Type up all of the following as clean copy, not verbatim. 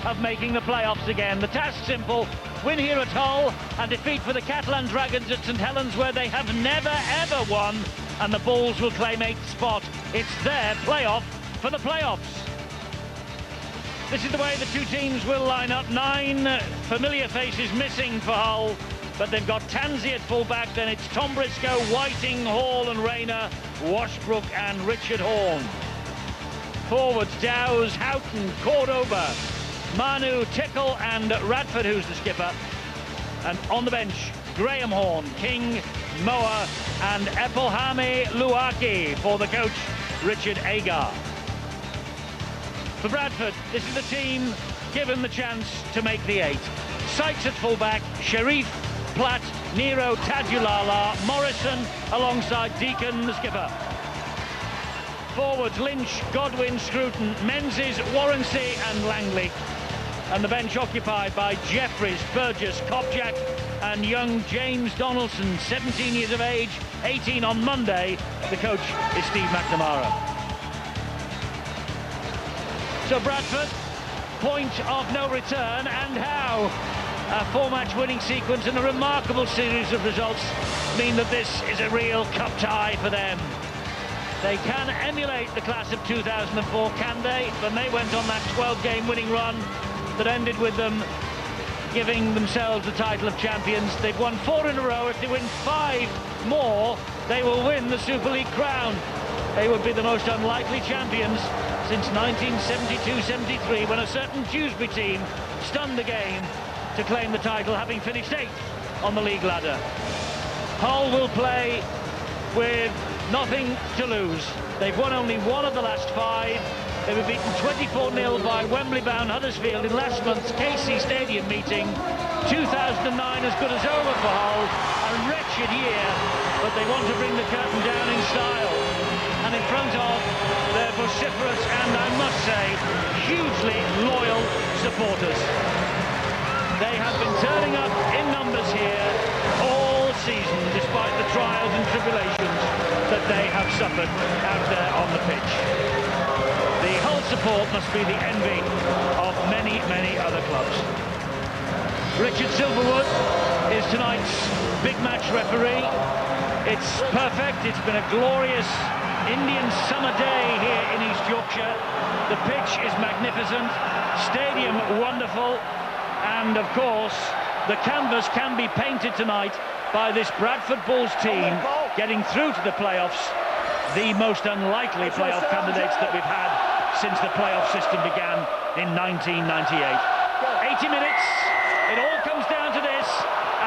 of making the playoffs again. The task simple: win here at Hull and defeat for the Catalan Dragons at St Helens, where they have never ever won, and the Bulls will claim 8th spot. It's their playoff for the playoffs. This is the way the two teams will line up. 9 familiar faces missing for Hull, but they've got Tansey at fullback. Then it's Tom Briscoe, Whiting, Hall and Rayner, Washbrook and Richard Horne. Forwards: Dowes, Houghton, Cordoba, Manu, Tickle and Radford, who's the skipper. And on the bench, Graham Horne, King, Moa and Epelhami Luaki for the coach, Richard Agar. For Bradford, this is the team given the chance to make the 8. Sykes at fullback, Sharif, Platt, Nero, Tadulala, Morrison alongside Deacon, the skipper. Forwards: Lynch, Godwin, Scruton, Menzies, Warrensey and Langley. And the bench occupied by Jeffries, Burgess, Kopjak and young James Donaldson, 17 years of age, 18 on Monday. The coach is Steve McNamara. So Bradford, point of no return, and how? A 4-match winning sequence and a remarkable series of results mean that this is a real cup tie for them. They can emulate the class of 2004, can they? When they went on that 12-game winning run that ended with them giving themselves the title of champions. They've won 4 in a row. If they win 5 more, they will win the Super League crown. They would be the most unlikely champions since 1972-73, when a certain Dewsbury team stunned the game to claim the title, having finished 8th on the league ladder. Hull will play with nothing to lose. They've won only 1 of the last 5. They were beaten 24-0 by Wembley-bound Huddersfield in last month's KC Stadium meeting. 2009 as good as over for Hull. A wretched year, but they want to bring the curtain down in style. And in front of their vociferous and, I must say, hugely loyal supporters. They have been turning up in numbers here all season, despite the trials and tribulations that they have suffered out there on the pitch. The Hull support must be the envy of many, many other clubs. Richard Silverwood is tonight's big match referee. It's perfect. It's been a glorious Indian summer day here in East Yorkshire. The pitch is magnificent, stadium wonderful, and of course the canvas can be painted tonight by this Bradford Bulls team getting through to the playoffs, the most unlikely playoff candidates that we've had since the playoff system began in 1998. 80 minutes, it all comes down to this,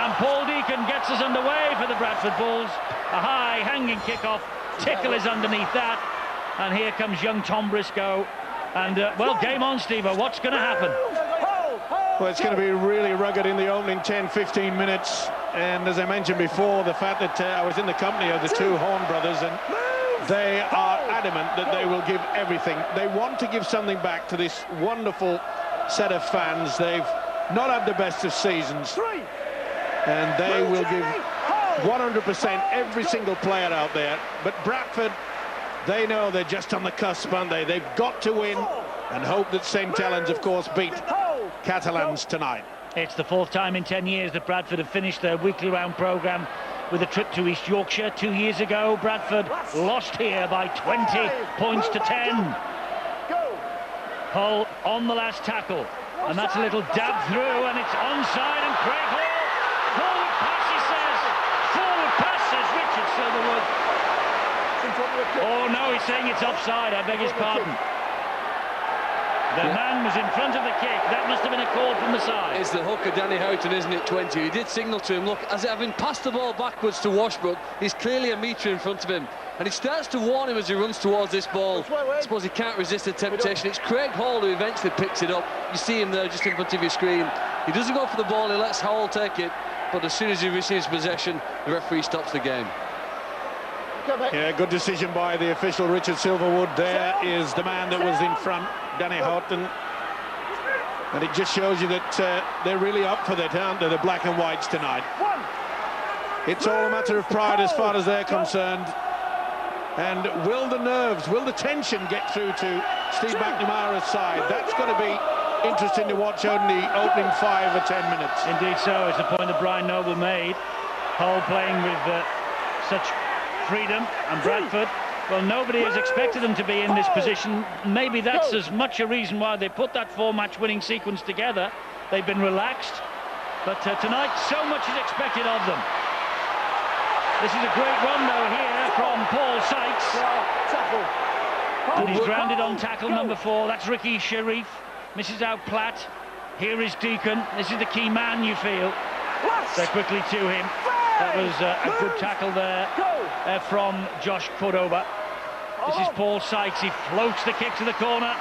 and Paul Deacon gets us underway for the Bradford Bulls. A high hanging kickoff. Tickle is underneath that, and here comes young Tom Briscoe, and well, game on, Steve-o. What's going to happen? Well, it's going to be really rugged in the opening 10-15 minutes, and as I mentioned before, the fact that I was in the company of the 2 Horne brothers, and they are adamant that they will give everything. They want to give something back to this wonderful set of fans. They've not had the best of seasons, and they will give 100% every single player out there. But Bradford, they know they're just on the cusp, aren't they? They've got to win and hope that St Helens, of course, beat Catalans tonight. It's the 4th time in 10 years that Bradford have finished their weekly round programme with a trip to East Yorkshire. 2 years ago, Bradford lost here by 20 points to 10. Hull on the last tackle, and that's a little dab through, and it's onside, and Craig Hall, forward pass, he says. Forward pass, says Richard Silverwood. Oh no, he's saying it's offside, I beg his pardon. The man was in front of the kick. That must have been a call from the side. It's the hooker, Danny Houghton, isn't it, 20? He did signal to him, look, as having passed the ball backwards to Washbrook, he's clearly a metre in front of him. And he starts to warn him as he runs towards this ball. I suppose he can't resist the temptation. It's Craig Hall who eventually picks it up. You see him there just in front of your screen. He doesn't go for the ball, he lets Hall take it. But as soon as he receives possession, the referee stops the game. Yeah, good decision by the official, Richard Silverwood. There is the man that was in front, Danny Houghton. And it just shows you that they're really up for that, aren't they, the black and whites tonight. It's all a matter of pride as far as they're concerned. And will the nerves, will the tension get through to Steve McNamara's side? That's going to be interesting to watch only opening 5 or 10 minutes. Indeed so, it's the point that Brian Noble made. Hull playing with such freedom, and Bradford, well, nobody has expected them to be in this position. Maybe that's as much a reason why they put that 4-match winning sequence together. They've been relaxed, but tonight so much is expected of them. This is a great run though here from Paul Sykes, and he's grounded on tackle number 4. That's Ricky Sharif, misses out Platt. Here is Deacon. This is the key man, you feel. So quickly to him. That was a good tackle there from Josh Cordoba. This is Paul Sykes. He floats the kick to the corner.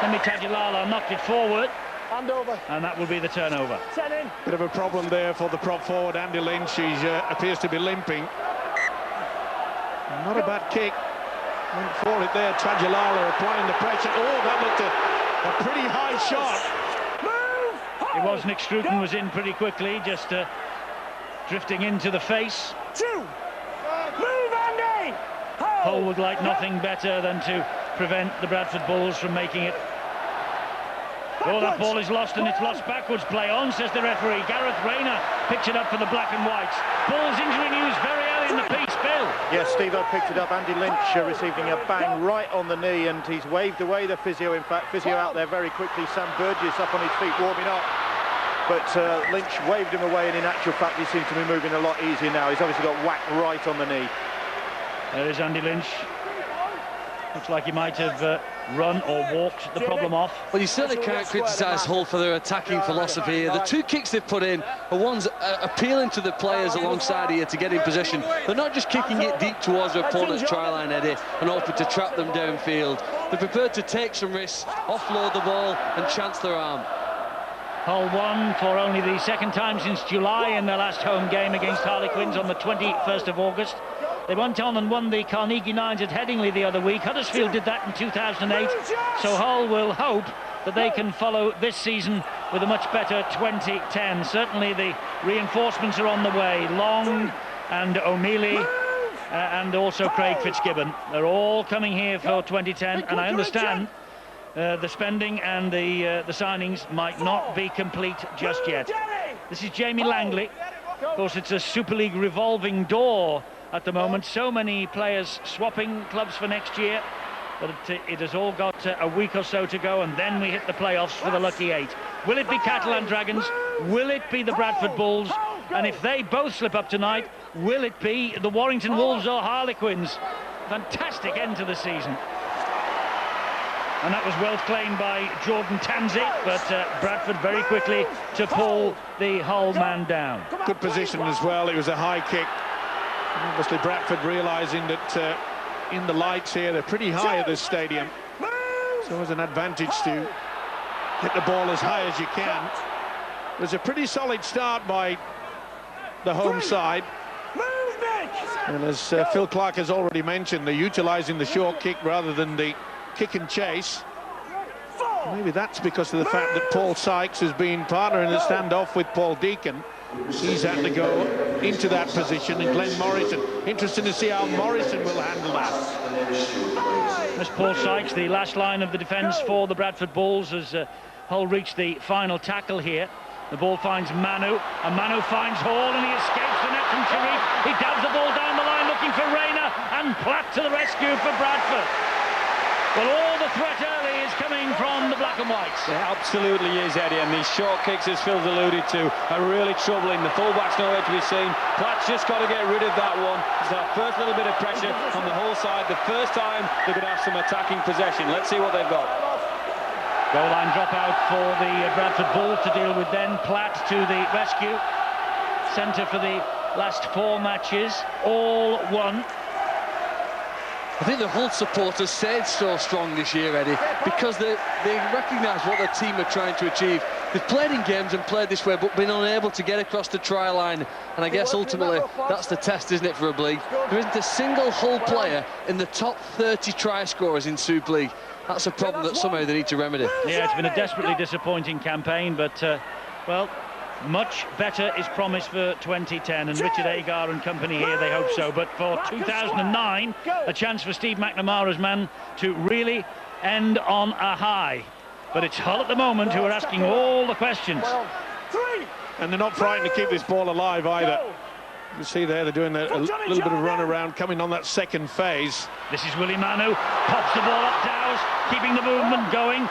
Semi Tajilala knocked it forward. And that will be the turnover. Bit of a problem there for the prop forward, Andy Lynch. He appears to be limping. Not a bad kick. Went for it there. Tajilala applying the pressure. Oh, that looked a pretty high shot. It was Nick Struton was in pretty quickly, just drifting into the face. Move, Andy! Hull would like nothing better than to prevent the Bradford Bulls from making it. Oh, that ball is lost, and it's lost backwards. Play on, says the referee. Gareth Rayner picks it up for the black and whites. Bulls injury news very early in the piece. Bill. Yes, Steve, I picked it up. Andy Lynch receiving a bang right on the knee, and he's waved away the physio. In fact, physio out there very quickly. Sam Burgess up on his feet, warming up. But Lynch waved him away, and in actual fact, he seems to be moving a lot easier now. He's obviously got whacked right on the knee. There is Andy Lynch. Looks like he might have run or walked the problem off. Well, you certainly can't criticise Hull for their attacking philosophy here. The 2 kicks they've put in are ones appealing to the players alongside here to get in position. They're not just kicking it deep towards their opponent's try line, Eddie, and hoping to trap them downfield. They're prepared to take some risks, offload the ball and chance their arm. Hull won for only the 2nd time since July in their last home game against Harlequins on the 21st of August. They went on and won the Carnegie Nines at Headingley the other week. Huddersfield did that in 2008. So Hull will hope that they can follow this season with a much better 2010. Certainly the reinforcements are on the way. Long and O'Mealy and also Craig Fitzgibbon. They're all coming here for 2010, and I understand the spending and the signings might not be complete just yet. This is Jamie Langley. Of course, it's a Super League revolving door at the moment. So many players swapping clubs for next year, but it has all got a week or so to go, and then we hit the playoffs for the lucky 8. Will it be Catalan Dragons? Will it be the Bradford Bulls? And if they both slip up tonight, will it be the Warrington Wolves or Harlequins? Fantastic end to the season. And that was well claimed by Jordan Tanzi, but Bradford very quickly to pull the Hull man down. Good position as well. It was a high kick. Obviously Bradford realising that in the lights here they're pretty high at this stadium, so there's an advantage to hit the ball as high as you can. There's a pretty solid start by the home side, and as Phil Clark has already mentioned, they're utilising the short kick rather than the kick and chase. Maybe that's because of the fact that Paul Sykes has been partner in the standoff with Paul Deacon. He's had to go into that position, and Glenn Morrison. Interesting to see how Morrison will handle that. As Paul Sykes, the last line of the defence for the Bradford Bulls, as Hull reached the final tackle here. The ball finds Manu, and Manu finds Hall, and he escapes the net from Sharif. He dabs the ball down the line looking for Rayner, and Platt to the rescue for Bradford. Well, all the threat early is coming from the black and whites. It absolutely is, Eddie, and these short kicks, as Phil's alluded to, are really troubling. The fullback's nowhere to be seen. Platt's just got to get rid of that one. It's that first little bit of pressure on the whole side. The first time they're going to have some attacking possession. Let's see what they've got. Goal line dropout for the Bradford Bulls to deal with then. Platt to the rescue. Centre for the last 4 matches, all won. I think the Hull supporters stayed so strong this year, Eddie, because they recognise what their team are trying to achieve. They've played in games and played this way, but been unable to get across the try line. And I guess ultimately that's the test, isn't it, for a league? There isn't a single Hull player in the top 30 try scorers in Super League. That's a problem that somehow they need to remedy. Yeah, it's been a desperately disappointing campaign, but, well, much better is promised for 2010, and Richard Agar and company here, they hope so. But for 2009, a chance for Steve McNamara's man to really end on a high. But it's Hull at the moment who are asking all the questions. And they're not frightened to keep this ball alive either. You see there, they're doing a little bit of run around, coming on that second phase. This is Willie Manu, pops the ball up, Dowes, keeping the movement going.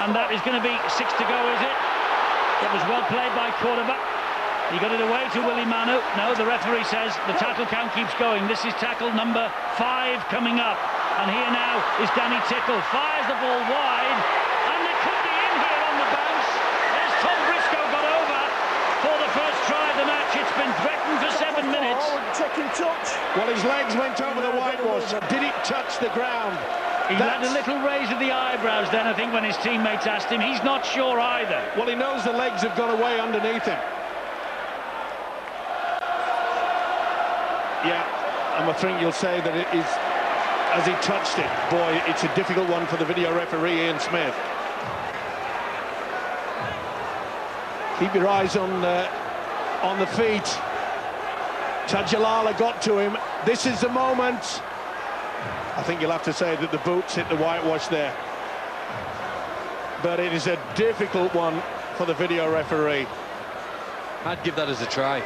And that is going to be 6 to go, is it? It was well played by Cordoba. He got it away to Willie Manu. No, the referee says the tackle count keeps going. This is tackle number 5 coming up. And here now is Danny Tickle. Fires the ball wide. And they could be in here on the bounce. There's Tom Briscoe got over for the first try of the match. It's been threatened for 7 minutes. Taking touch. Well, his legs went over the whitewash. Did it touch the ground? He had a little raise of the eyebrows then, I think, when his teammates asked him. He's not sure either. Well, he knows the legs have gone away underneath him. Yeah, I'm afraid you'll say that it is as he touched it. Boy, it's a difficult one for the video referee, Ian Smith. Keep your eyes on the feet. Tajalala got to him. This is the moment. I think you'll have to say that the boots hit the whitewash there. But it is a difficult one for the video referee. I'd give that as a try.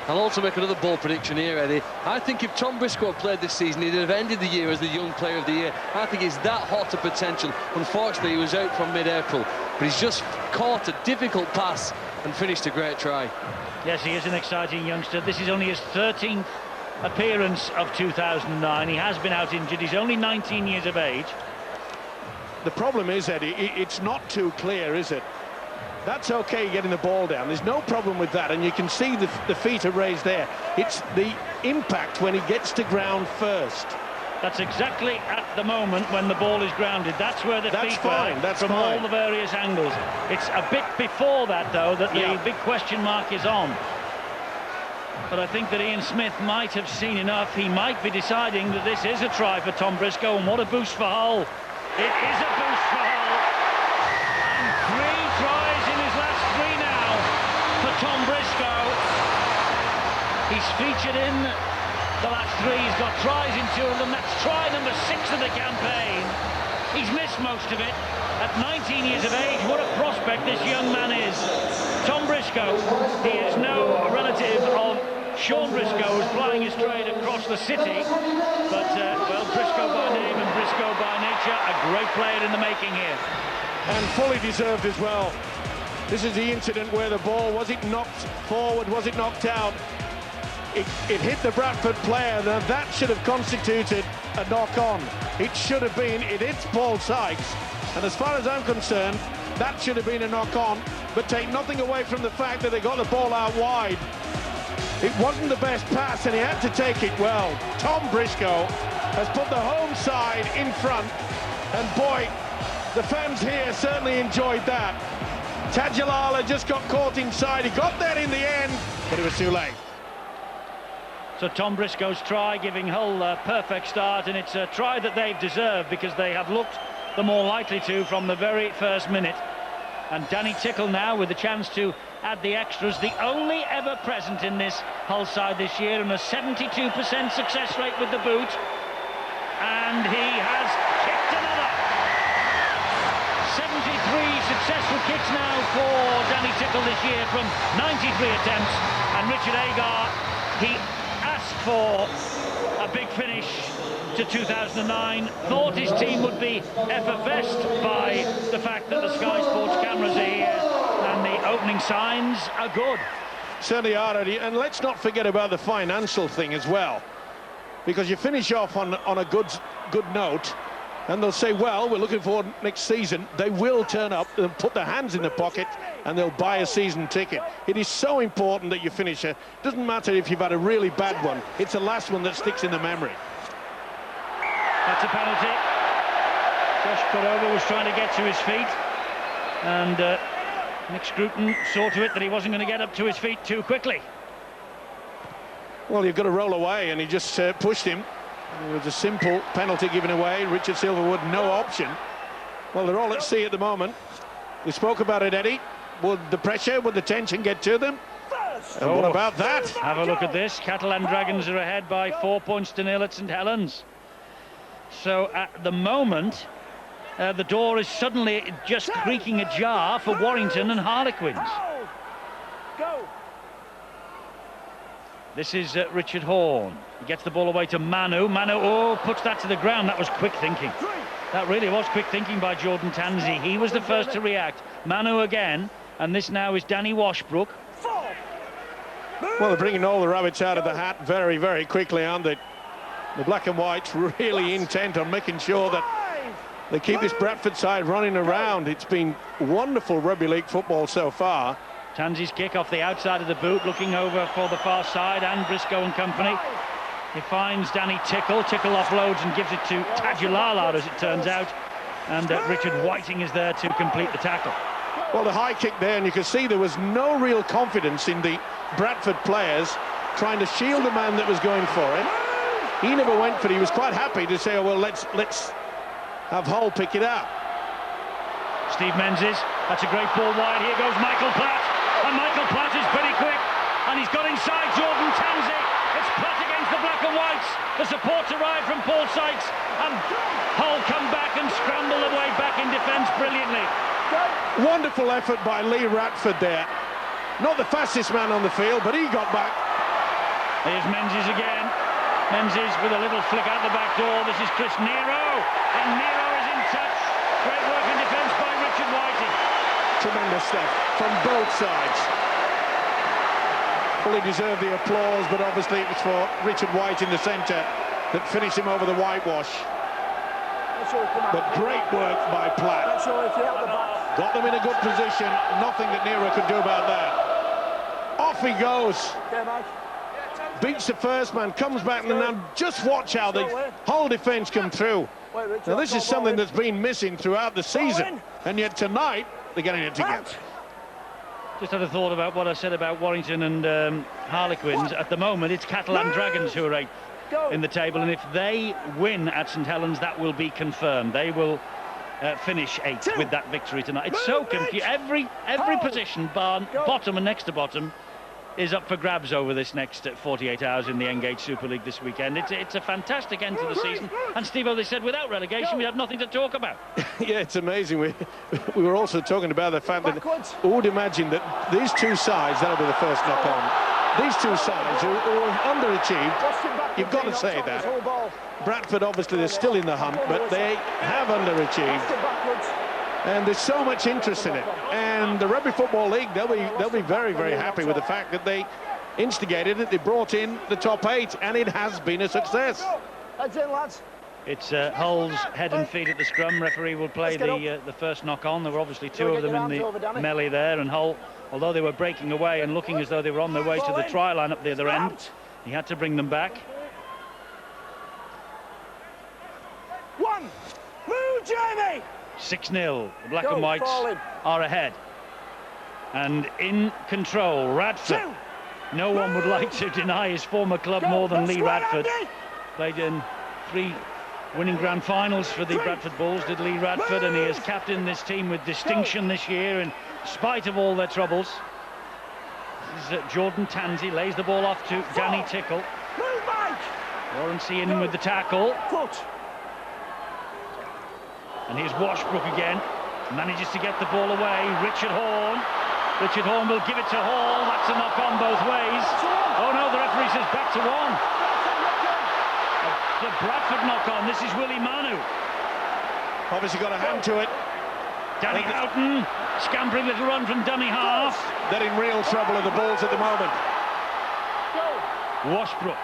I'll also make another bold prediction here, Eddie. I think if Tom Briscoe played this season, he'd have ended the year as the Young Player of the Year. I think he's that hot of potential. Unfortunately, he was out from mid-April, but he's just caught a difficult pass and finished a great try. Yes, he is an exciting youngster. This is only his 13th appearance of 2009. He has been out injured. He's only 19 years of age. The problem is, Eddie, it's not too clear, is it? That's okay getting the ball down. There's no problem with that, and you can see the feet are raised there. It's the impact when he gets to ground first. That's exactly at the moment when the ball is grounded. That's where the feet were from all the various angles. It's a bit before that, though, that the big question mark is on. But I think that Ian Smith might have seen enough. He might be deciding that this is a try for Tom Briscoe, and what a boost for Hull. It is a boost for Hull. And 3 tries in his last 3 now for Tom Briscoe. He's featured in the last 3. He's got tries in 2 of them. That's try number 6 of the campaign. He's missed most of it. At 19 years of age, what a prospect this young man is. Tom Briscoe, he is no relative of Sean Briscoe, who's flying his trade across the city. But, well, Briscoe by name and Briscoe by nature, a great player in the making here. And fully deserved as well. This is the incident where the ball, was it knocked forward, was it knocked out? It hit the Bradford player. Now that should have constituted a knock-on. It should have been. It hits Paul Sykes. And as far as I'm concerned, that should have been a knock-on. But take nothing away from the fact that they got the ball out wide. It wasn't the best pass, and he had to take it well. Tom Briscoe has put the home side in front. And boy, the fans here certainly enjoyed that. Tajalala just got caught inside. He got there in the end, but it was too late. So Tom Briscoe's try giving Hull a perfect start, and it's a try that they've deserved because they have looked the more likely to from the very first minute. And Danny Tickle now with the chance to add the extras, the only ever present in this Hull side this year, and a 72% success rate with the boot. And he has kicked another. 73 successful kicks now for Danny Tickle this year from 93 attempts. And Richard Agar, he asked for a big finish to 2009, thought his team would be effervesced by the fact that the Sky Sports cameras are here, and the opening signs are good. Certainly are, Eddie. And let's not forget about the financial thing as well, because you finish off on a good note, and they'll say, well, we're looking forward next season. They will turn up and put their hands in the pocket, and they'll buy a season ticket. It is so important that you finish it. Doesn't matter if you've had a really bad one. It's the last one that sticks in the memory. That's a penalty. Josh Cordoba was trying to get to his feet, and Nick Scruton saw to it that he wasn't going to get up to his feet too quickly. Well, you've got to roll away, and he just pushed him. It was a simple penalty given away. Richard Silverwood, no option. Well, they're all at sea at the moment. We spoke about it, Eddie. Would the pressure, would the tension get to them? And what about that? Have a look at this. Catalan Dragons are ahead by 4 points to 0 at St Helens. So at the moment, the door is suddenly just creaking ajar for Warrington and Harlequins. Go. This is Richard Horne. He gets the ball away to Manu. Manu, puts that to the ground. That was quick thinking. That really was quick thinking by Jordan Tansey. He was the first to react. Manu again, and this now is Danny Washbrook. Well, they're bringing all the rabbits out of the hat very, very quickly, aren't they? The black and whites really intent on making sure that they keep this Bradford side running around. It's been wonderful rugby league football so far. Tansey's kick off the outside of the boot, looking over for the far side, and Briscoe and company. He finds Danny Tickle. Tickle offloads and gives it to Tajulala, as it turns out. And Richard Whiting is there to complete the tackle. Well, the high kick there, and you can see there was no real confidence in the Bradford players trying to shield the man that was going for it. He never went for it. He was quite happy to say, oh, well, let's have Hull pick it up. Steve Menzies, that's a great ball wide. Here goes Michael Platt, and Michael Platt is pretty quick, and he's got inside Jordan Tansey. It's Platt against the black and whites. The supports arrive from Paul Sykes, and Hull come back and scramble their way back in defence brilliantly. Wonderful effort by Lee Radford there. Not the fastest man on the field, but he got back. Here's Menzies again. Menzies with a little flick out the back door. This is Chris Nero, and Nero is in touch. Great work in defence by Richard Whiting. Tremendous stuff from both sides. Fully deserved the applause, but obviously it was for Richard White in the centre that finished him over the whitewash. But great work by Platt. Got them in a good position. Nothing that Nero could do about that. Off he goes. Beats the first man, comes back, and now just watch how the whole defence come through. Now this is something that's been missing throughout the season, and yet tonight they're getting it together. Just had a thought about what I said about Warrington and Harlequins. At the moment, it's Catalan Dragons who are 8th in the table, and if they win at St Helens, that will be confirmed. They will finish 8th with that victory tonight. It's so confusing. Every position, bar bottom and next to bottom, is up for grabs over this next 48 hours in the Engage Super League this weekend. It's a fantastic end to the season, and Steve-O, they said without relegation we have nothing to talk about. Yeah, it's amazing. We were also talking about the fact that who would imagine that these two sides, that'll be the first knock on, these two sides who have underachieved, you've got to say that. Bradford, obviously, they're still in the hunt, but they have underachieved. And there's so much interest in it. And the Rugby Football League, they'll be very, very happy with the fact that they instigated it. They brought in the top 8, and it has been a success. Heads in, lads. It's Hull's head and feet at the scrum. Referee will play the first knock on. There were obviously 2 of them in the melee there, and Hull, although they were breaking away and looking as though they were on their way to the try line up the other end, he had to bring them back. One. Move, Jamie. 6-0. The black and whites are ahead. And in control, Radford. 2. No one would like to deny his former club more than Lee Radford. Played in 3 winning grand finals for the Bradford Bulls, did Lee Radford, and he has captained this team with distinction this year in spite of all their troubles. This is Jordan Tansey, lays the ball off to Danny Tickle. Lawrencey in with the tackle. And here's Washbrook again, manages to get the ball away. Richard Horne will give it to Hall. That's a knock on both ways. Oh no, the referee says back to 1. The Bradford knock on. This is Willie Manu. Obviously got a hand to it. Danny Houghton, scampering little run from dummy half. They're in real trouble at the Bulls at the moment. Washbrook.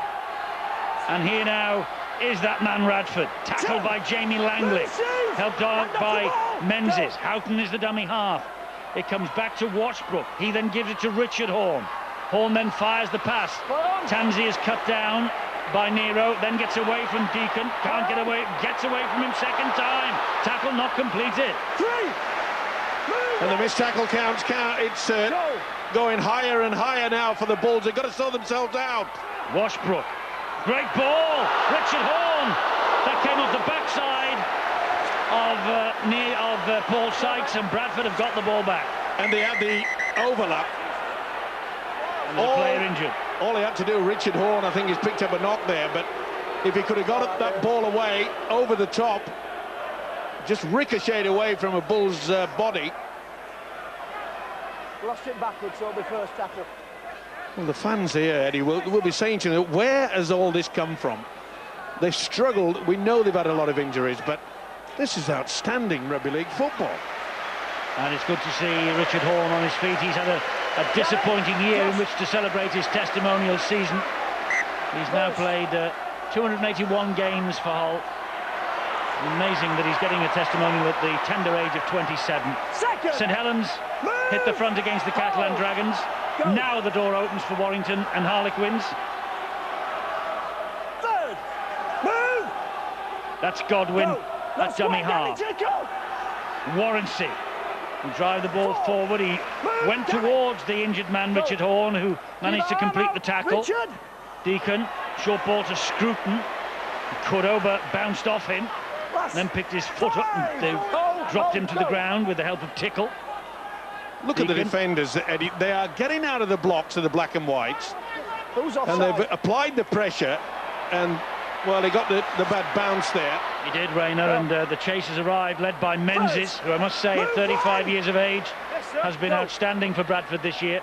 And here now is that man Radford, tackled by Jamie Langley, helped out by Menzies. Houghton is the dummy half. It comes back to Washbrook. He then gives it to Richard Horne. Horne then fires the pass. Tansey is cut down by Nero, then gets away from Deacon. Can't get away, gets away from him second time. Tackle not completed. And the missed tackle counts. It's going higher and higher now for the Bulls. They've got to sort themselves out. Washbrook. Great ball, Richard Horne. That came off the backside of Paul Sykes, and Bradford have got the ball back. And they had the overlap. And the player injured. All he had to do, Richard Horne, I think, has picked up a knock there, but if he could have got that ball away over the top, just ricocheted away from a bull's body. Lost it backwards, so it'll be first tackle. Well, the fans here, Eddie, will be saying to them, where has all this come from? They've struggled. We know they've had a lot of injuries, but this is outstanding rugby league football. And it's good to see Richard Horne on his feet. He's had a disappointing year in which to celebrate his testimonial season. He's now played 281 games for Hull. Amazing that he's getting a testimonial at the tender age of 27. St Helens hit the front against the Catalan Dragons. Now the door opens for Warrington and Harlequins. Third. Move. That's Godwin. That's dummy half. Go. Warrancy will drive the ball forward. He went towards the injured man, Richard Horne, who managed to complete the tackle. Richard. Deacon, short ball to Scruton. Cordoba bounced off him, then picked his foot up and they dropped him to the ground with the help of Tickle. Look at the defenders, Eddie. They are getting out of the blocks of the black and whites. And they've applied the pressure, and, well, they got the bad bounce there. He did, Rayner, and the chase has arrived, led by Menzies, who I must say, at 35 years of age, has been outstanding for Bradford this year.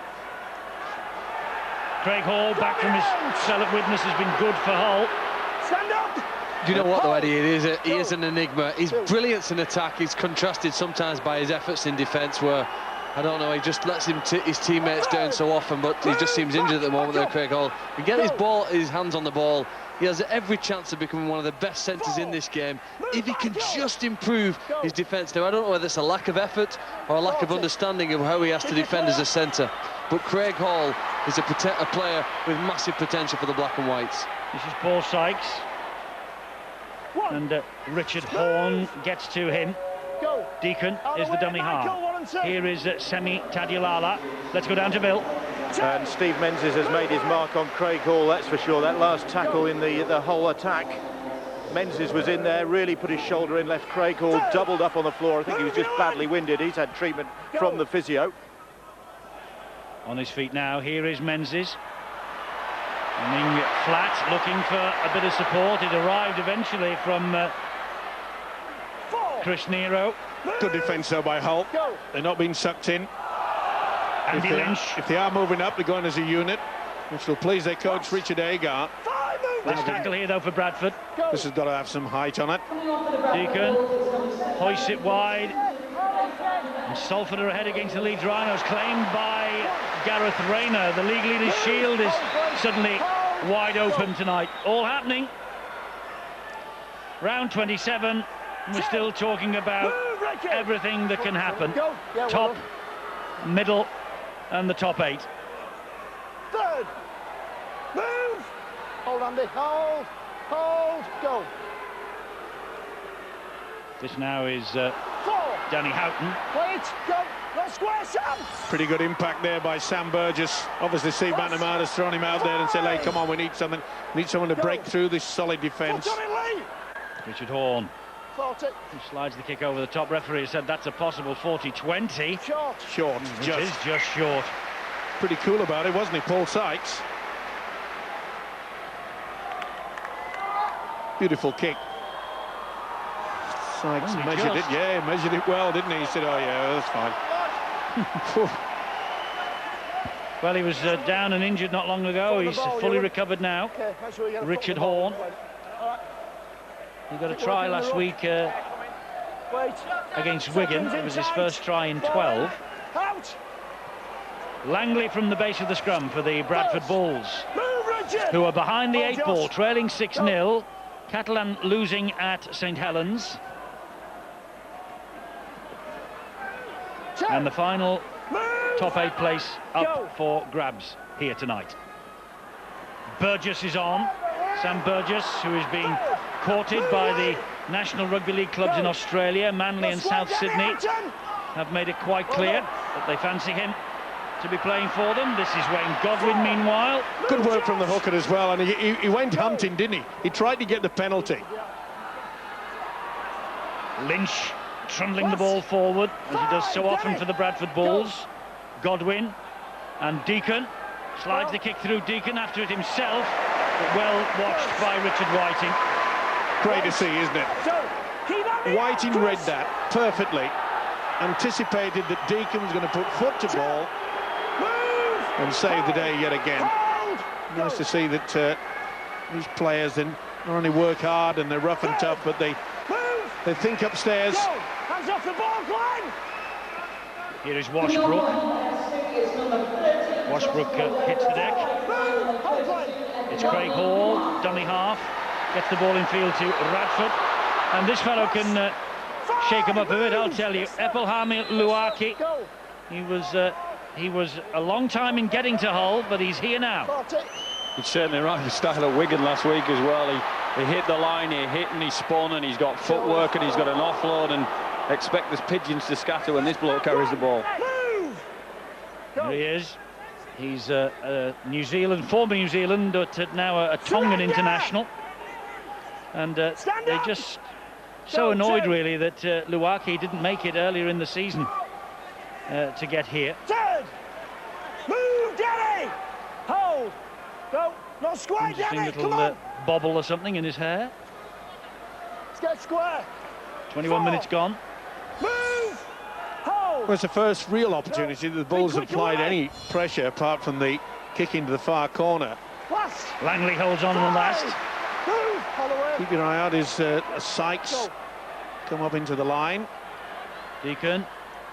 Craig Hall, back from his cell of witness, has been good for Hull. Stand up. Do you know what, though, Eddie? He is an enigma. His brilliance in attack is contrasted sometimes by his efforts in defence, where, I don't know, he just lets his teammates down so often, but he just seems injured at the moment there, Craig Hall. He get his hands on the ball. He has every chance of becoming one of the best centres in this game if he can just improve his defence. Now, I don't know whether it's a lack of effort or a lack of understanding of how he has to defend as a centre, but Craig Hall is a player with massive potential for the black and whites. This is Paul Sykes. And Richard Horne gets to him. Deacon is the dummy half. Here is Semi Tadialala. Let's go down to Bill. And Steve Menzies has made his mark on Craig Hall, that's for sure. That last tackle in the whole attack. Menzies was in there, really put his shoulder in, left Craig Hall doubled up on the floor. I think he was just badly winded. He's had treatment from the physio. On his feet now, here is Menzies. Running flat, looking for a bit of support. It arrived eventually from Chris Nero. Good defence though by Hull. They're not being sucked in. Andy Lynch. If they are moving up, they're going as a unit, which will please their coach Richard Agar. Let's tackle here though for Bradford. This has got to have some height on it. Deacon hoists it wide. And Salford are ahead against the Leeds Rhinos, claimed by Gareth Rayner. The league leader's shield is suddenly wide open tonight. All happening. Round 27. We're still talking about everything that can happen. Top, middle, and the top 8. Third. Move. Hold on, Dick. Hold. Go. This now is Danny Houghton. Wait. Go. Go square, Sam. Pretty good impact there by Sam Burgess. Obviously, Steve McNamara has thrown him out there and said, hey, come on, we need something. We need someone to break through this solid defence. Richard Horne. 40. He slides the kick over the top. Referee said that's a possible 40-20. Short. It is just short. Pretty cool about it, wasn't he, Paul Sykes? Beautiful kick. Sykes measured it. Yeah, measured it well, didn't he? He said, oh yeah, that's fine. Well, he was down and injured not long ago. He's fully recovered now. Richard Horne. He got a try last week against Wigan. It was his first try in 12. Langley from the base of the scrum for the Bradford Bulls, who are behind the 8 ball, trailing 6-0. Catalan losing at St Helens. And the final top 8 place up for grabs here tonight. Burgess is on. Sam Burgess, who is being courted by the National Rugby League clubs in Australia. Manly and South Sydney have made it quite clear that they fancy him to be playing for them. This is Wayne Godwin, meanwhile. Good work from the hooker as well, and he went hunting, didn't he? He tried to get the penalty. Lynch trundling the ball forward, as he does so often for the Bradford Bulls. Godwin and Deacon. Slides the kick through Deacon after it himself, but well watched by Richard Whiting. Great to see, isn't it? Whiting read that perfectly, anticipated that Deacon was going to put foot to ball and save the day yet again. Nice to see that these players then not only work hard and they're rough and tough, but they think upstairs. Hands off the ball, Glenn! Here is Washbrook. Washbrook hits the deck. It's Craig Hall, dummy half, gets the ball in field to Bradford, and this fellow can shake him up a bit, I'll tell you. Epelhami Luaki, he was a long time in getting to Hull, but he's here now. He's certainly right. The style of Wigan last week as well. He hit the line, he hit and he spun, and he's got footwork and he's got an offload, and expect the pigeons to scatter when this bloke carries the ball. Here he is. He's a former New Zealand, but now a Tongan international. And they're just so annoyed, really, that Luaki didn't make it earlier in the season to get here. Third! Move, Danny! Hold! Go! Not square, Interesting Danny! little Come on! bobble or something in his hair. Let's get square! 21 minutes gone. Move! Hold! Well, it's the first real opportunity that the Bulls have applied any pressure apart from the kick into the far corner. Last! Langley holds on the last. Move! Holloway! Keep your eye out, is Sykes come up into the line. Deacon,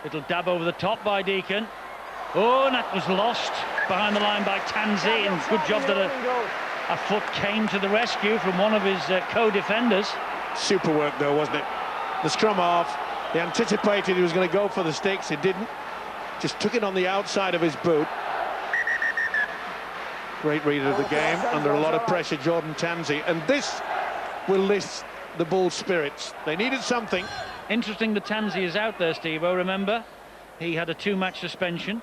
little dab over the top by Deacon. Oh, and that was lost behind the line by Tanzi, and good job that a foot came to the rescue from one of his co-defenders. Super work though, wasn't it? The scrum half, he anticipated he was going to go for the sticks, he didn't. Just took it on the outside of his boot. Great reader of the game, under a lot of pressure, Jordan Tanzi. And this will lift the Bulls' spirits. They needed something. Interesting that Tanzi is out there, Steve-O, remember? He had a 2-match suspension.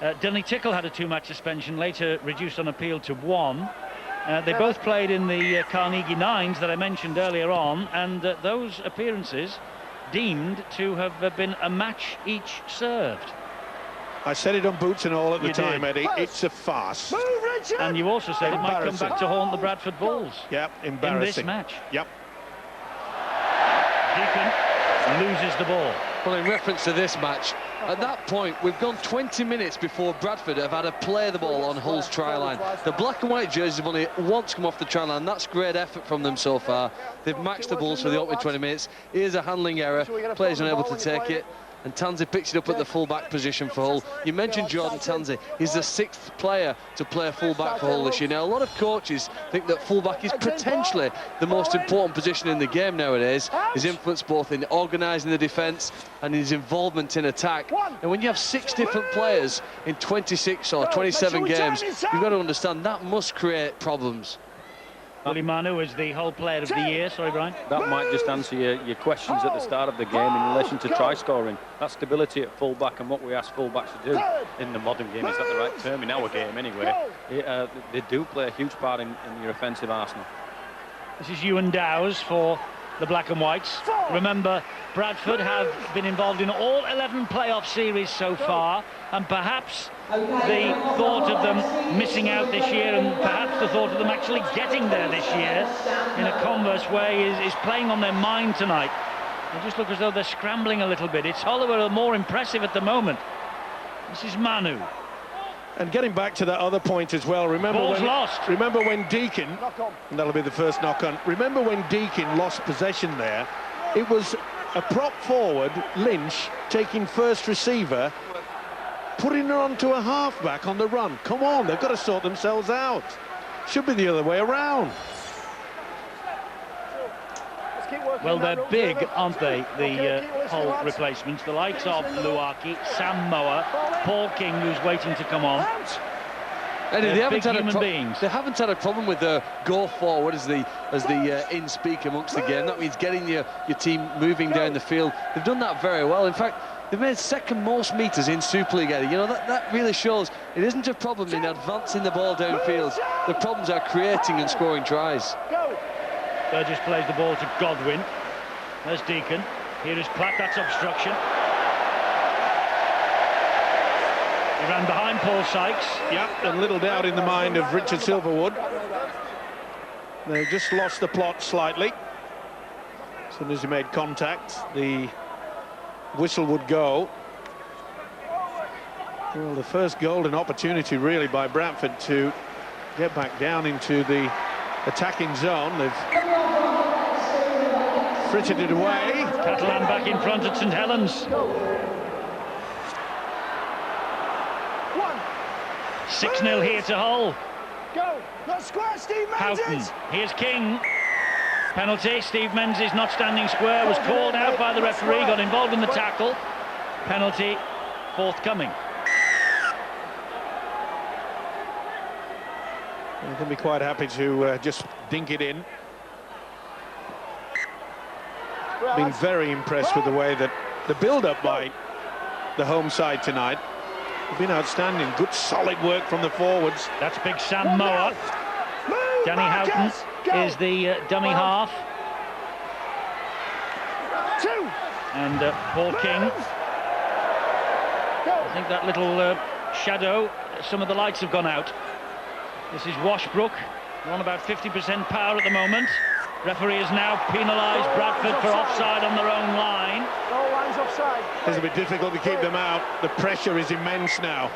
Dilney Tickle had a 2-match suspension, later reduced on appeal to 1. They both played in the Carnegie Nines that I mentioned earlier on, and those appearances deemed to have been a match each served. I said it on Boots and All at the You time, did. Eddie. It's a farce. Move, Richard! And you also said it might come back to haunt the Bradford Bulls. Yep, embarrassing. In this match. Yep. Deacon loses the ball. Well, in reference to this match, at that point, we've gone 20 minutes before Bradford have had to play the ball on Hull's try line. The black and white jerseys have only once come off the try line. That's great effort from them so far. They've matched the Bulls for the opening 20 minutes. Here's a handling error. Players unable to take it. And Tanzi picks it up at the full-back position for Hull. You mentioned Jordan Tanzi. He's the 6th player to play full-back for Hull this year. Now, a lot of coaches think that full-back is potentially the most important position in the game nowadays. His influence both in organising the defence and his involvement in attack. And when you have 6 different players in 26 or 27 games, you've got to understand that must create problems. Willie Manu is the Hull Player of the Year. Sorry, Brian. That might just answer your questions at the start of the game in relation to try scoring. That stability at full-back and what we ask full-backs to do in the modern game, is that the right term? In our game, anyway. They do play a huge part in your offensive arsenal. This is Ewan Dowes for the Black and Whites. Remember, Bradford have been involved in all 11 playoff series so far, and perhaps the thought of them missing out this year, and perhaps the thought of them actually getting there this year in a converse way is playing on their mind tonight. They just look as though they're scrambling a little bit. It's Hull who are more impressive at the moment. This is Manu. And getting back to that other point as well, remember when Deacon, and that'll be the first knock on, remember when Deacon lost possession there, it was a prop forward, Lynch, taking first receiver, putting her onto a halfback on the run. Come on, they've got to sort themselves out. Should be the other way around. Well, they're big, aren't they, the Hull replacements, the likes of Luaki, Sam Moa, Paul King, who's waiting to come on. Eddie, they haven't had human beings. They haven't had a problem with the go forward as the in-speak amongst the game. That means getting your team moving down the field. They've done that very well. In fact, they've made second most metres in Super League, Eddie. You know, that really shows it isn't a problem in advancing the ball downfield. The problems are creating and scoring tries. Burgess plays the ball to Godwin. There's Deacon. Here is Platt. That's obstruction. He ran behind Paul Sykes. Yep, and little doubt in the mind of Richard Silverwood. They just lost the plot slightly. soon as he made contact, the whistle would go. Well, the first golden opportunity really by Bradford to get back down into the attacking zone. They've frittered it away. Catalan back in front at St Helens. 6-0 here to Hull. Go! Not square, Steve Menzies! Houghton, here's King. Penalty, Steve Menzies not standing square, was called out by the referee, got involved in the tackle. Penalty forthcoming. They can be quite happy to just dink it in. Been very impressed with the way that the build-up by the home side tonight has been outstanding. Good solid work from the forwards. That's big Sam Moa. Danny Houghton is the dummy half. And Paul King. I think that little shadow, some of the lights have gone out. This is Washbrook. They're on about 50% power at the moment. Referee has now penalised Bradford for offside on their own line. Goal line's offside. It's a bit difficult to keep them out. The pressure is immense now.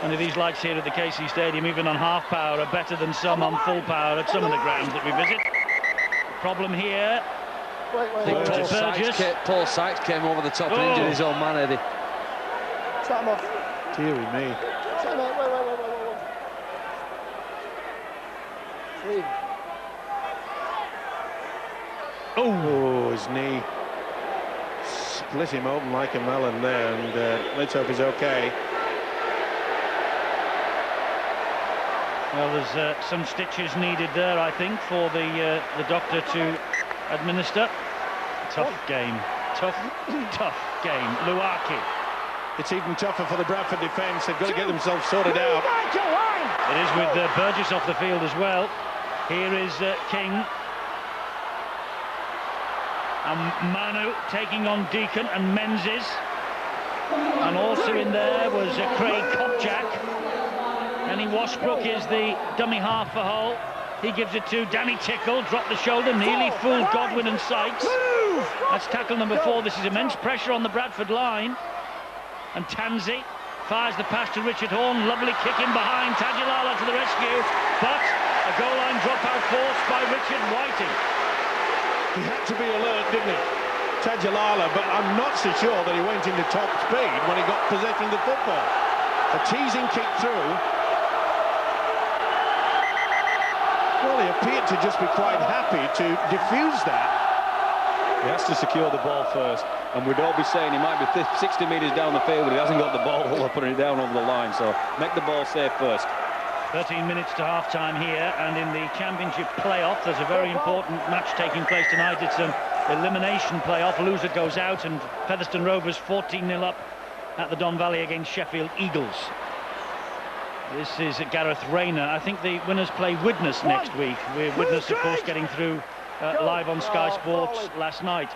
And these lights here at the Casey Stadium, even on half power, are better than some on full power at some of the grounds that we visit. The problem here. I think Paul Sykes came over the top and injured his own man, Eddie. Start him off. Deary me. Wait. Oh, his knee. Split him open like a melon there, and let's hope he's okay. Well, there's some stitches needed there, I think, for the doctor to administer. Tough game. Tough game. Luaki. It's even tougher for the Bradford defence. They've got to get themselves sorted out. It is with Burgess off the field as well. Here is King. And Manu taking on Deacon and Menzies. And also in there was Craig Kopchak. Danny Washbrook is the dummy half for Hull. He gives it to Danny Tickle, dropped the shoulder, nearly fooled Godwin and Sykes. That's tackle number 4. This is immense pressure on the Bradford line. And Tanzi fires the pass to Richard Horne. Lovely kick in behind. Tajilala to the rescue. But a goal line dropout forced by Richard Whiting. He had to be alert, didn't he? Tajilala, but I'm not so sure that he went into top speed when he got possession of the football. A teasing kick through. Well, he appeared to just be quite happy to defuse that. He has to secure the ball first, and we'd all be saying he might be 60 metres down the field, but he hasn't got the ball or putting it down over the line, so make the ball safe first. 13 minutes to half-time here, and in the Championship playoff, there's a very important match taking place tonight. It's an elimination playoff. Loser goes out, and Featherstone Rovers 14-0 up at the Don Valley against Sheffield Eagles. This is Gareth Rayner. I think the winners play Widnes next week. We're Widnes, of course, getting through live on Sky Sports last night.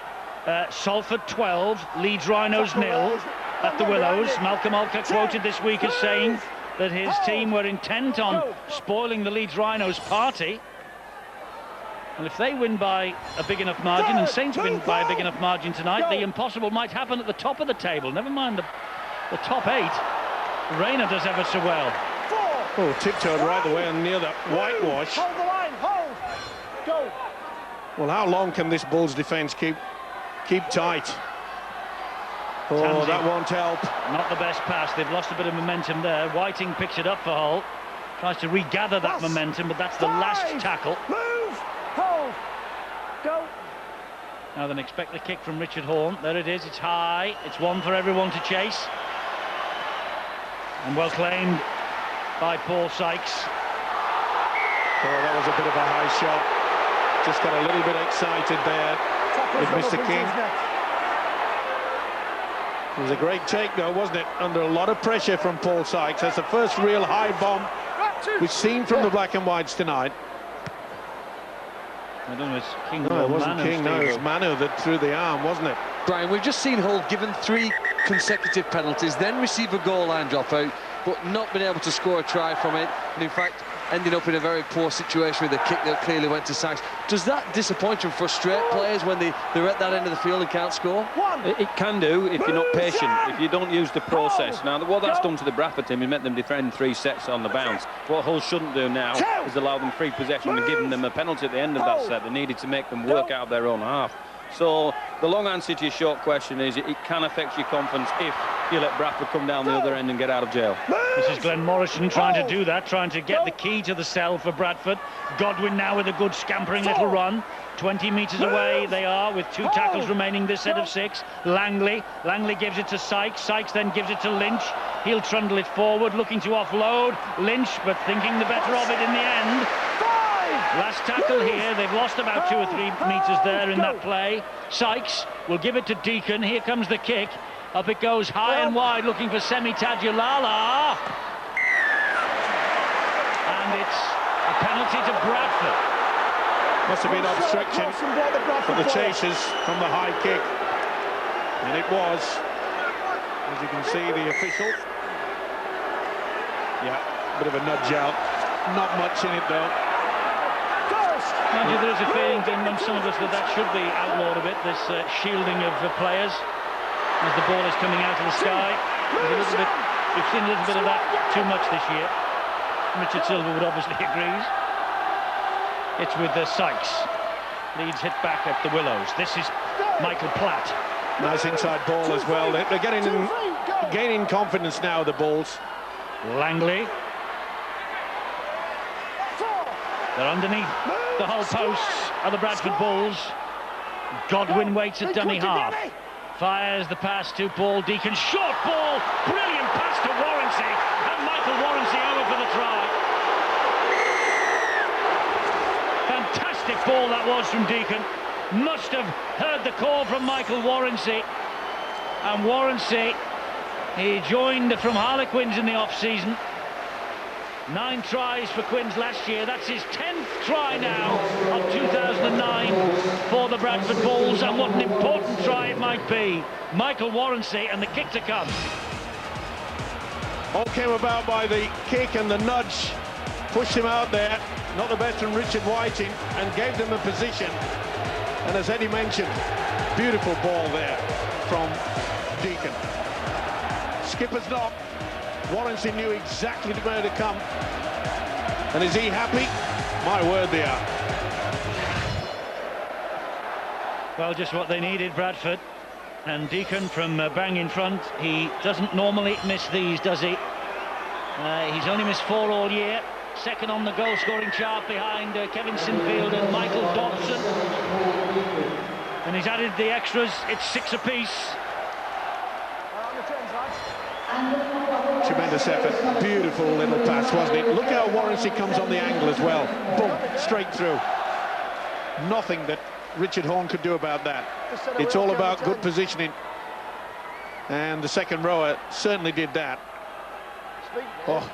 Salford 12, Leeds Rhinos 0 at the Willows. Malcolm Alker quoted this week as saying that his team were intent on spoiling the Leeds Rhinos party. And if they win by a big enough margin, and Saints win by a big enough margin tonight, the impossible might happen at the top of the table. Never mind the top 8. Rayner does ever so well. Oh, tiptoed right away and near that whitewash. Hold the line, hold. Go. Well, how long can this Bulls defence keep tight? Oh, Tanzi, that won't help. Not the best pass. They've lost a bit of momentum there. Whiting picks it up for Hull. Tries to regather that momentum, but that's the last tackle. Move. Hold. Go. Now then, expect the kick from Richard Horne. There it is. It's high. It's one for everyone to chase. And well claimed by Paul Sykes. Oh, that was a bit of a high shot. Just got a little bit excited there with Mr. King. It was a great take, though, wasn't it? Under a lot of pressure from Paul Sykes. That's the first real high bomb we've seen from the black and whites tonight. I don't know, it's King. No, it wasn't King, no, it was Manu that threw the arm, wasn't it? Brian, we've just seen Hull given 3 consecutive penalties, then receive a goal line dropout, but not been able to score a try from it. And in fact, ending up in a very poor situation with a kick that clearly went to Sykes. Does that disappoint and frustrate players when they're at that end of the field and can't score? It can do if you're not patient, if you don't use the process. Now, what that's done to the Bradford team is meant them defend 3 sets on the bounce. What Hull shouldn't do now is allow them free possession and giving them a penalty at the end of that set. They needed to make them work out of their own half. So the long answer to your short question is it can affect your confidence if you let Bradford come down the other end and get out of jail. This is Glenn Morrison trying to do that, trying to get the key to the cell for Bradford. Godwin now with a good scampering little run. 20 metres away they are with 2 tackles remaining this set of 6. Langley gives it to Sykes. Sykes then gives it to Lynch. He'll trundle it forward, looking to offload. Lynch, but thinking the better of it in the end. Last tackle here. They've lost about 2 or 3 metres there in that play. Sykes will give it to Deacon. Here comes the kick. Up it goes high and wide, looking for Semi Tadulala. And it's a penalty to Bradford. Must have been obstruction for the chasers from the high kick. And it was, as you can see, the official. Yeah, bit of a nudge out. Not much in it though. There is a feeling among some of us that should be outlawed a bit, this shielding of players as the ball is coming out of the sky. We've seen a little bit of that too much this year. Richard Silver would obviously agree. It's with Sykes. Leeds hit back at the Willows. This is Michael Platt. Nice inside ball as well. They're gaining confidence now, the Bulls. Langley. They're underneath the Hull posts of the Bradford Bulls. Godwin waits at dummy half. Fires the pass to Paul Deacon. Short ball. Brilliant pass to Warrancy. And Michael Warrancy over for the try. Fantastic ball that was from Deacon. Must have heard the call from Michael Warrancy. And Warrancy, he joined from Harlequins in the off-season. 9 tries for Quins last year. That's his 10th try now of 2009 for the Bradford Bulls, and what an important try it might be. Michael Warrancy and the kick to come. All came about by the kick and the nudge. Pushed him out there. Not the best from Richard Whiting, and gave them a position. And as Eddie mentioned, beautiful ball there from Deacon. Skipper's knock. Warrancy knew exactly where to come. And is he happy? My word, they are. Well, just what they needed, Bradford. And Deacon from bang in front. He doesn't normally miss these, does he? He's only missed 4 all year. Second on the goal-scoring chart behind Kevin Sinfield and Michael Dobson. And he's added the extras. It's 6 apiece. Tremendous effort. Beautiful little pass, wasn't it? Look how Warrancy comes on the angle as well. Boom, straight through. Nothing that Richard Horne could do about that. It's all about good positioning. And the second rower certainly did that. Oh,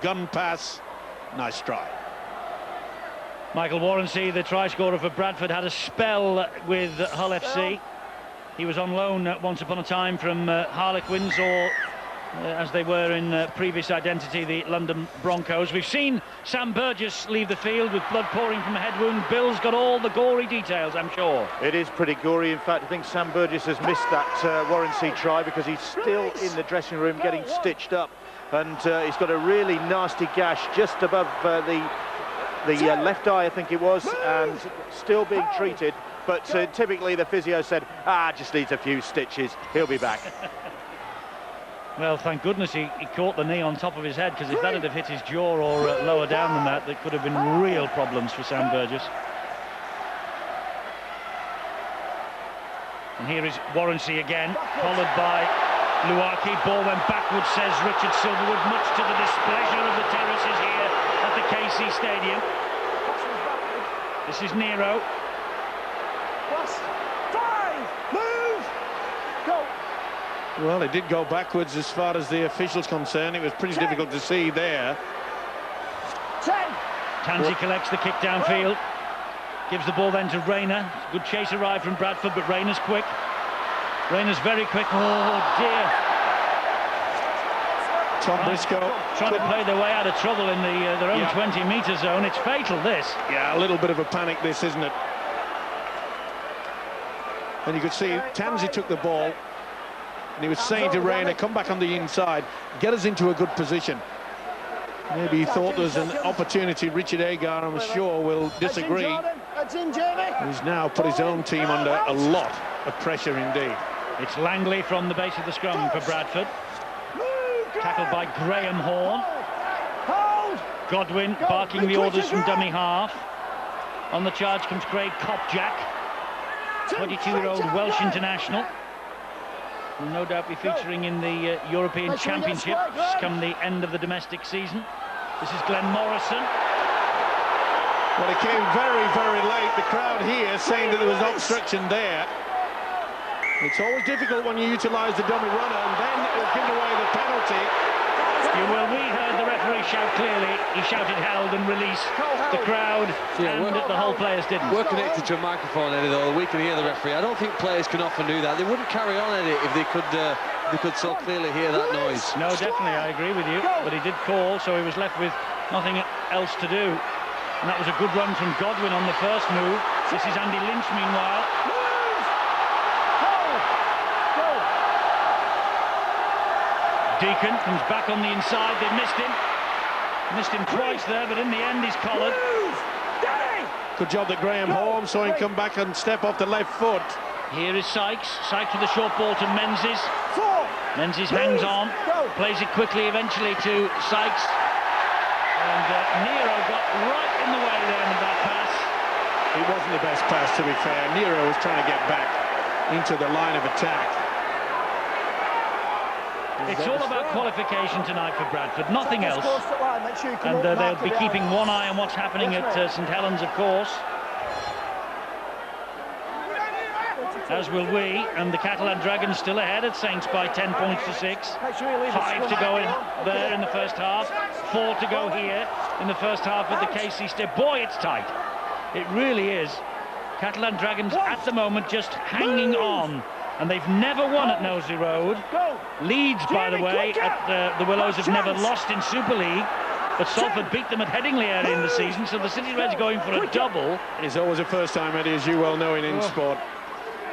gun pass. Nice try. Michael Warrancy, the try scorer for Bradford, had a spell with Hull FC. He was on loan once upon a time from Harlequins, or as they were in previous identity, the London Broncos. We've seen Sam Burgess leave the field with blood pouring from a head wound. Bill's got all the gory details, I'm sure. It is pretty gory. In fact, I think Sam Burgess has missed that Warrancy try because he's still in the dressing room getting stitched up. And he's got a really nasty gash just above the left eye, I think it was, and still being treated. But typically the physio said, just needs a few stitches, he'll be back. Well, thank goodness he caught the knee on top of his head, because if that had have hit his jaw or lower down than that, there could have been real problems for Sam Burgess. And here is Warrancy again, followed by Luaki. Ball went backwards, says Richard Silverwood, much to the displeasure of the terraces here at the KC Stadium. This is Nero. Last 5, move, go. Well, it did go backwards as far as the officials concerned. It was pretty difficult to see there. 10. Tansey collects the kick downfield. Gives the ball then to Rayner. Good chase arrived from Bradford, but Rayner's quick. Rayner's very quick. Oh dear. Tom Briscoe trying to play their way out of trouble in their own 20-metre zone. It's fatal, this. Yeah, a little bit of a panic, this, isn't it? And you could see Tansey took the ball, and he was saying to Rayner, come back on the inside, get us into a good position. Maybe he thought there was an opportunity. Richard Agar, I'm sure, will disagree. He's now put his own team under a lot of pressure indeed. It's Langley from the base of the scrum for Bradford. Tackled by Graham Horn. Godwin barking the orders from dummy half. On the charge comes Craig Kopjak, 22-year-old Welsh international. Will no doubt be featuring in the European Championships come the end of the domestic season. This is Glenn Morrison. Well, it came very, very late. The crowd here saying that there was obstruction there. It's always difficult when you utilise the dummy runner, and then it'll give away the penalty. Well, we heard the referee shout clearly. He shouted held and release. The crowd and the whole players didn't. We're connected to a microphone, Eddie, though. We can hear the referee. I don't think players can often do that. They wouldn't carry on, Eddie, if they could so clearly hear that noise. No, definitely, I agree with you. But he did call, so he was left with nothing else to do. And that was a good run from Godwin on the first move. This is Andy Lynch, meanwhile. Deacon comes back on the inside. They missed him. Missed him twice there, but in the end he's collared. Good job that Graham Horn saw him come back and step off the left foot. Here is Sykes. Sykes with the short ball to Menzies. Menzies hangs on, plays it quickly eventually to Sykes. And Nero got right in the way then of that pass. It wasn't the best pass, to be fair. Nero was trying to get back into the line of attack. It's all about qualification tonight for Bradford, nothing else. And they'll be keeping one eye on what's happening at St Helens, of course. As will we, and the Catalan Dragons still ahead at Saints by 10 points to 6. 5 to go in there in the first half, 4 to go here in the first half of the KC Step. Boy, it's tight. It really is. Catalan Dragons at the moment just hanging on. And they've never won at Knowsley Road. Leeds, by the way, at the Willows have never lost in Super League. But Salford beat them at Headingley early in the season, so the City Reds going for a double. It's always a first time, Eddie, as you well know, in sport.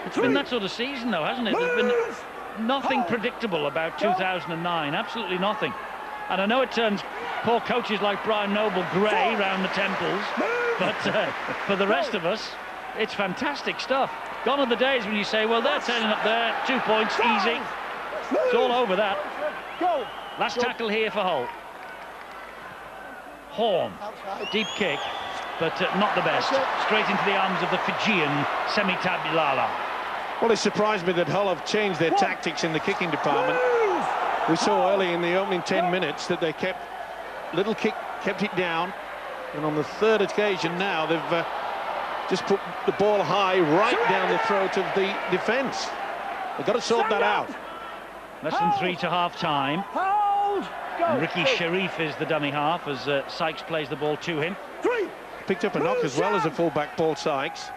It's been that sort of season, though, hasn't it? There's been nothing predictable about 2009, absolutely nothing. And I know it turns poor coaches like Brian Noble grey round the temples, but for the rest of us, it's fantastic stuff. Gone are the days when you say, well, they're turning up there, 2 points, easy. It's all over that. Last tackle here for Hull. Horn, deep kick, but not the best. Straight into the arms of the Fijian Semi-Tabulala. Well, it surprised me that Hull have changed their tactics in the kicking department. We saw early in the opening 10 minutes that they kept it down, and on the third occasion now they've just put the ball high right down the throat of the defence. They've got to sort that out. Less than 3 to half-time. And Ricky Sharif is the dummy half as Sykes plays the ball to him. Picked up a knock as well as a fullback, Paul Sykes.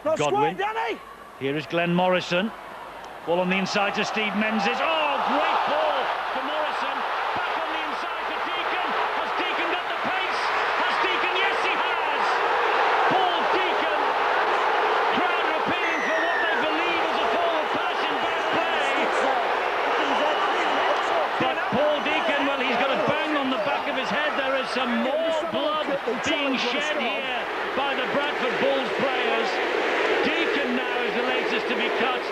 Godwin. Here is Glenn Morrison. Ball on the inside to Steve Menzies. Oh, great ball to Morrison. Back on the inside to Deacon. Has Deacon got the pace? Has Deacon? Yes, he has. Paul Deacon. Crowd are appealing for what they believe is a forward pass in back play. But Paul Deacon, well, he's got a bang on the back of his head. There is some more blood being shed here by the Bradford Bulls players. Deacon now is the latest to be cut.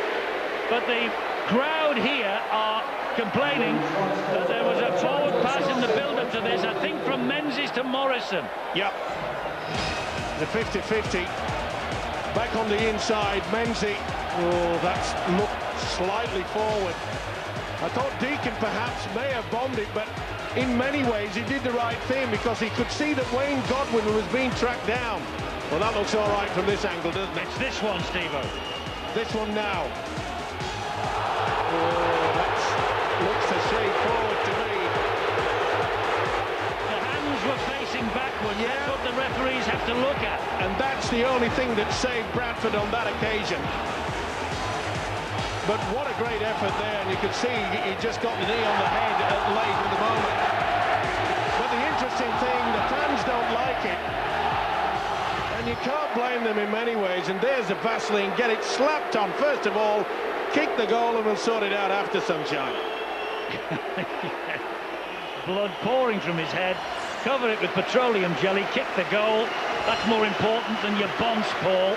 But the crowd here are complaining that there was a forward pass in the build-up to this, I think from Menzies to Morrison. Yep. The 50-50. Back on the inside, Menzies. Oh, that's looked slightly forward. I thought Deacon perhaps may have bombed it, but in many ways he did the right thing because he could see that Wayne Godwin was being tracked down. Well, that looks all right from this angle, doesn't it? It's this one, Steve-O. This one now. Oh, that looks a shade forward to me. The hands were facing backwards. Yeah. That's what the referees have to look at. And that's the only thing that saved Bradford on that occasion. But what a great effort there, and you could see he just got the knee on the head late at the moment. But the interesting thing, the fans don't like it, and you can't blame them in many ways. And there's the Vaseline, get it slapped on first of all, kick the goal, and we'll sort it out after, Sunshine. Blood pouring from his head, cover it with petroleum jelly, kick the goal. That's more important than your bonds, Paul.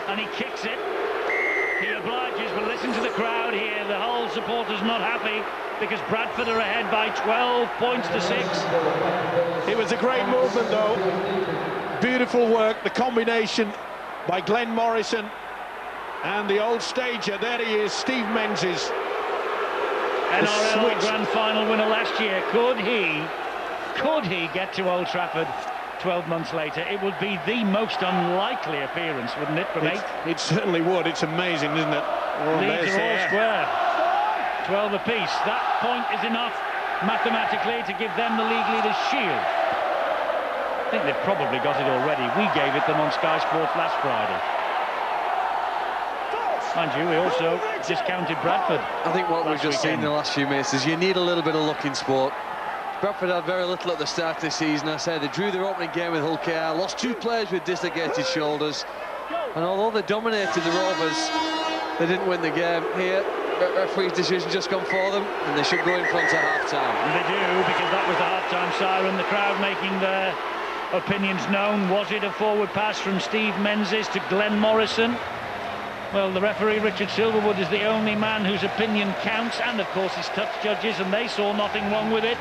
And he kicks it. He obliges, but listen to the crowd here. The whole supporters not happy because Bradford are ahead by 12 points to 6. It was a great movement, though. Beautiful work. The combination by Glenn Morrison and the old stager. There he is, Steve Menzies. NRL Grand Final winner last year. Could he get to Old Trafford 12 months later? It would be the most unlikely appearance, wouldn't it, from 8? It certainly would. It's amazing, isn't it? Leeds are all square. 12 apiece. That point is enough mathematically to give them the league leaders' shield. I think they've probably got it already. We gave it them on Sky Sports last Friday. Mind you, we also discounted Bradford. I think what we've just seen in the last few minutes is you need a little bit of luck in sport. Bradford had very little at the start of the season. I say they drew their opening game with Hull KR, lost 2 players with dislocated shoulders, and although they dominated the Rovers, they didn't win the game. Here, referee's decision just gone for them, and they should go in front at half-time. They do, because that was the half-time siren, the crowd making their opinions known. Was it a forward pass from Steve Menzies to Glenn Morrison? Well, the referee, Richard Silverwood, is the only man whose opinion counts, and of course his touch judges, and they saw nothing wrong with it.